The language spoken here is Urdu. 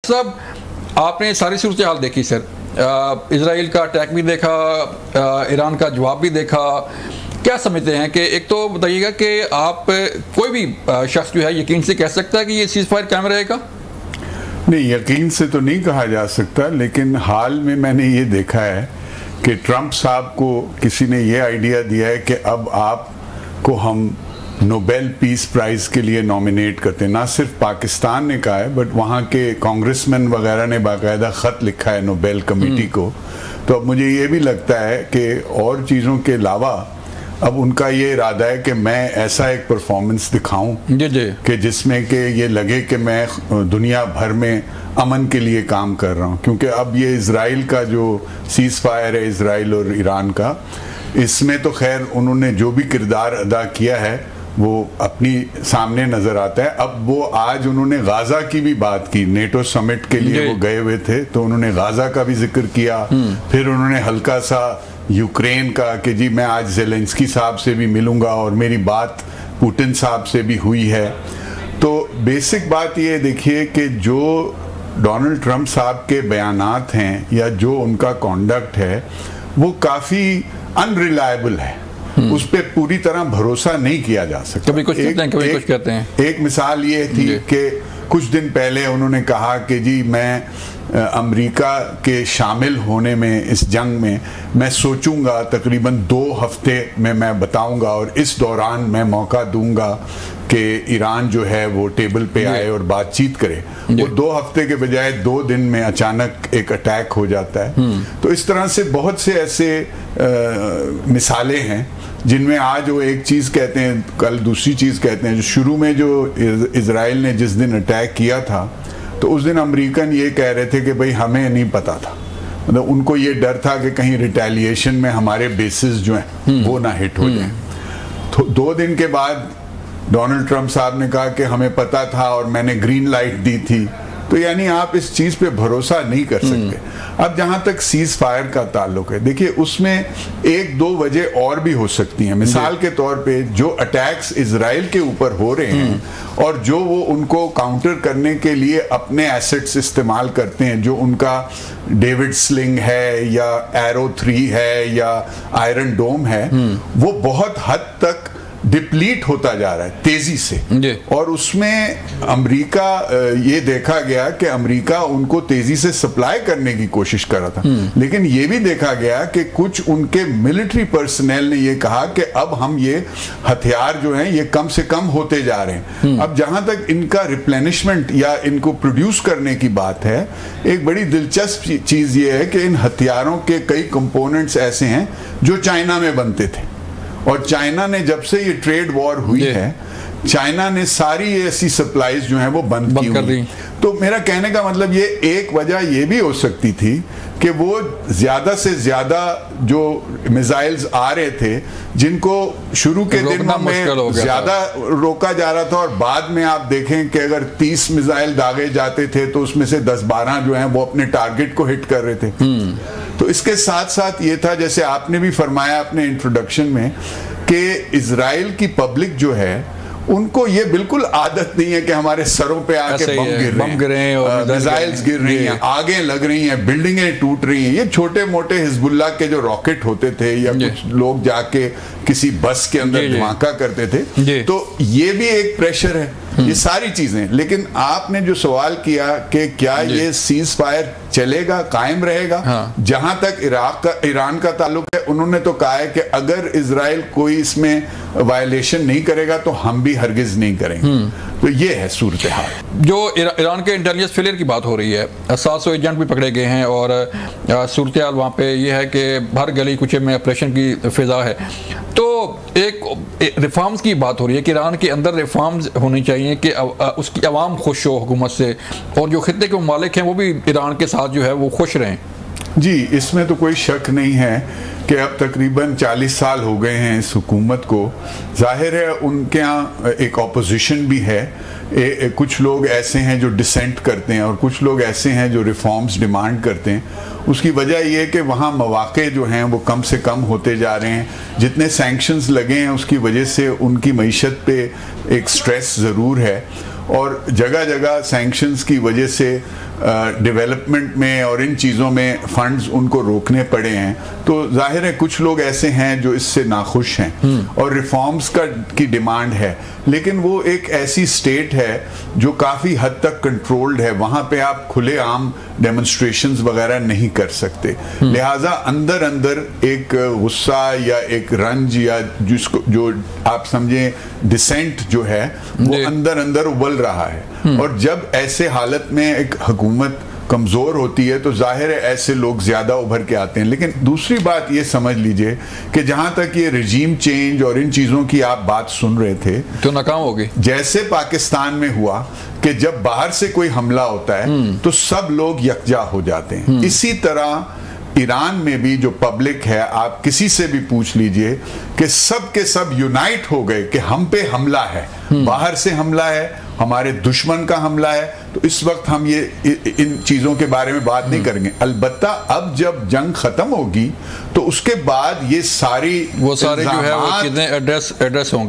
صاحب آپ نے ساری صورتحال دیکھی سر، اسرائیل کا اٹیک بھی دیکھا، ایران کا جواب بھی دیکھا، کیا سمجھتے ہیں کہ ایک تو بتائیے گا کہ آپ کوئی بھی شخص جو ہے یقین سے کہہ سکتا ہے کہ یہ سیز فائر قائم رہے گا؟ نہیں، یقین سے تو نہیں کہا جا سکتا، لیکن حال میں نے یہ دیکھا ہے کہ ٹرمپ صاحب کو کسی نے یہ آئیڈیا دیا ہے کہ اب آپ کو ہم نوبیل پیس پرائز کے لیے نومینیٹ کرتے ہیں۔ نہ صرف پاکستان نے کہا ہے بٹ وہاں کے کانگریس مین وغیرہ نے باقاعدہ خط لکھا ہے نوبیل کمیٹی کو۔ تو اب مجھے یہ بھی لگتا ہے کہ اور چیزوں کے علاوہ اب ان کا یہ ارادہ ہے کہ میں ایسا ایک پرفارمنس دکھاؤں کہ جس میں کہ یہ لگے کہ میں دنیا بھر میں امن کے لیے کام کر رہا ہوں، کیونکہ اب یہ اسرائیل کا جو سیز فائر ہے اسرائیل اور ایران کا، اس میں تو خیر انہوں نے جو بھی کردار ادا کیا ہے وہ اپنی سامنے نظر آتا ہے۔ اب وہ آج انہوں نے غازہ کی بھی بات کی، نیٹو سمٹ کے لیے وہ گئے ہوئے تھے تو انہوں نے غازہ کا بھی ذکر کیا، پھر انہوں نے ہلکا سا یوکرین کا کہ جی میں آج زیلنسکی صاحب سے بھی ملوں گا اور میری بات پوٹن صاحب سے بھی ہوئی ہے۔ تو بیسک بات یہ دیکھیے کہ جو ڈونلڈ ٹرمپ صاحب کے بیانات ہیں یا جو ان کا کانڈکٹ ہے وہ کافی انریلائبل ہے، اس پہ پوری طرح بھروسہ نہیں کیا جا سکتا۔ کبھی کچھ کہتے ہیں کبھی کچھ کہتے ہیں۔ ایک مثال یہ تھی کہ کچھ دن پہلے انہوں نے کہا کہ جی میں امریکہ کے شامل ہونے میں اس جنگ میں سوچوں گا، تقریباً 2 ہفتے میں بتاؤں گا، اور اس دوران میں موقع دوں گا کہ ایران جو ہے وہ ٹیبل پہ آئے اور بات چیت کرے۔ وہ 2 ہفتے کے بجائے 2 دن میں اچانک ایک اٹیک ہو جاتا ہے۔ تو اس طرح سے بہت سے ایسے مثالیں ہیں جن میں آج وہ ایک چیز کہتے ہیں کل دوسری چیز کہتے ہیں۔ جو شروع میں جو اسرائیل نے جس دن اٹیک کیا تھا تو اس دن امریکن یہ کہہ رہے تھے کہ بھئی ہمیں نہیں پتا تھا، مطلب ان کو یہ ڈر تھا کہ کہیں ریٹیلیشن میں ہمارے بیسز جو ہیں وہ نہ ہٹ ہو جائیں۔ تو 2 دن کے بعد ڈونلڈ ٹرمپ صاحب نے کہا کہ ہمیں پتا تھا اور میں نے گرین لائٹ دی تھی۔ تو یعنی آپ اس چیز پہ بھروسہ نہیں کر سکتے۔ اب جہاں تک سیز فائر کا تعلق ہے، دیکھیے اس میں 1-2 وجہ اور بھی ہو سکتی ہیں۔ مثال کے طور پہ جو اٹیکس اسرائیل کے اوپر ہو رہے ہیں اور جو وہ ان کو کاؤنٹر کرنے کے لیے اپنے ایسٹس استعمال کرتے ہیں، جو ان کا ڈیوڈ سلنگ ہے یا ایرو 3 ہے یا آئرن ڈوم ہے، وہ بہت حد تک ڈپلیٹ ہوتا جا رہا ہے تیزی سے۔ اور اس میں امریکہ یہ دیکھا گیا کہ امریکہ ان کو تیزی سے سپلائی کرنے کی کوشش کر رہا تھا، لیکن یہ بھی دیکھا گیا کہ کچھ ان کے ملٹری پرسنل نے یہ کہا کہ اب ہم یہ ہتھیار جو ہیں یہ کم سے کم ہوتے جا رہے ہیں۔ اب جہاں تک ان کا ریپلینشمنٹ یا ان کو پروڈیوس کرنے کی بات ہے، ایک بڑی دلچسپ چیز یہ ہے کہ ان ہتھیاروں کے کئی کمپوننٹس ایسے ہیں جو چائنا میں بنتے تھے، اور چائنا نے جب سے یہ ٹریڈ وار ہوئی ہے چائنا نے ساری ایسی سپلائیز جو ہیں وہ بند کی ہوئی۔ تو میرا کہنے کا مطلب یہ ایک وجہ یہ بھی ہو سکتی تھی کہ وہ زیادہ سے زیادہ جو میزائلز آ رہے تھے جن کو شروع کے دنوں میں زیادہ روکا جا رہا تھا، اور بعد میں آپ دیکھیں کہ اگر 30 میزائل داغے جاتے تھے تو اس میں سے 10-12 جو ہیں وہ اپنے ٹارگٹ کو ہٹ کر رہے تھے۔ تو اس کے ساتھ ساتھ یہ تھا، جیسے آپ نے بھی فرمایا اپنے انٹروڈکشن میں، کہ اسرائیل کی پبلک جو ہے ان کو یہ بالکل عادت نہیں ہے کہ ہمارے سروں پہ آ کے بم گر رہے ہیں، میزائلز گر رہی ہیں، آگیں لگ رہی ہیں، بلڈنگیں ٹوٹ رہی ہیں۔ یہ چھوٹے موٹے حزب اللہ کے جو راکٹ ہوتے تھے یا کچھ لوگ جا کے کسی بس کے اندر دھماکہ کرتے تھے، تو یہ بھی ایک پریشر ہے، یہ ساری چیزیں۔ لیکن آپ نے جو سوال کیا کہ کیا یہ سیز فائر چلے گا، قائم رہے گا، جہاں تک ایران کا تعلق ہے انہوں نے تو کہا ہے کہ اگر اسرائیل کوئی اس میں وائلیشن نہیں کرے گا تو ہم بھی ہرگز نہیں کریں گے۔ تو یہ ہے صورتحال۔ جو ایران کے انٹیلیجنس فیلئر کی بات ہو رہی ہے، 700 ایجنٹ بھی پکڑے گئے ہیں، اور صورتحال وہاں پہ یہ ہے کہ ہر گلی کوچے میں آپریشن کی فضا ہے۔ تو ایک ریفارمز کی بات ہو رہی ہے کہ ایران کے اندر ریفارمز ہونی چاہیے کہ اس کی عوام خوش ہو حکومت سے، اور جو خطے کے ممالک ہیں وہ بھی ایران کے ساتھ جو ہے وہ خوش رہیں۔ جی، اس میں تو کوئی شک نہیں ہے کہ اب تقریباً 40 سال ہو گئے ہیں اس حکومت کو۔ ظاہر ہے ان کے ہاں ایک اپوزیشن بھی ہے، کچھ لوگ ایسے ہیں جو ڈسینٹ کرتے ہیں اور کچھ لوگ ایسے ہیں جو ریفارمز ڈیمانڈ کرتے ہیں۔ اس کی وجہ یہ ہے کہ وہاں مواقع جو ہیں وہ کم سے کم ہوتے جا رہے ہیں۔ جتنے سینکشنز لگے ہیں اس کی وجہ سے ان کی معیشت پہ ایک سٹریس ضرور ہے، اور جگہ جگہ سینکشنز کی وجہ سے ڈیولپمنٹ میں اور ان چیزوں میں فنڈز ان کو روکنے پڑے ہیں، تو ظاہر ہے کچھ لوگ ایسے ہیں جو اس سے ناخوش ہیں اور ریفارمز کی ڈیمانڈ ہے، لیکن وہ ایک ایسی اسٹیٹ ہے جو کافی حد تک کنٹرولڈ ہے، وہاں پہ آپ کھلے عام ڈیمونسٹریشنز وغیرہ نہیں کر سکتے، لہٰذا اندر اندر ایک غصہ یا ایک رنج یا جس کو جو آپ سمجھیں ڈسینٹ جو ہے وہ اندر اندر ابل رہا ہے، اور جب ایسے حالت میں ایک حکومت کمزور ہوتی ہے تو ظاہر ہے ایسے لوگ زیادہ ابھر کے آتے ہیں۔ لیکن دوسری بات یہ سمجھ لیجئے کہ جہاں تک یہ رجیم چینج اور ان چیزوں کی آپ بات سن رہے تھے تو ناکام ہوگی، جیسے پاکستان میں ہوا کہ جب باہر سے کوئی حملہ ہوتا ہے تو سب لوگ یکجا ہو جاتے ہیں، اسی طرح ایران میں بھی جو پبلک ہے آپ کسی سے بھی پوچھ لیجئے کہ سب کے سب یونائٹ ہو گئے کہ ہم پہ حملہ ہے، باہر سے حملہ ہے، ہمارے دشمن کا حملہ ہے، تو اس وقت ہم یہ ان چیزوں کے بارے میں بات نہیں کریں گے۔ البتہ اب جب جنگ ختم ہوگی تو اس کے بعد یہ ساری وہ سارے جو ہے وہ چیزیں ایڈریس ہوں گی۔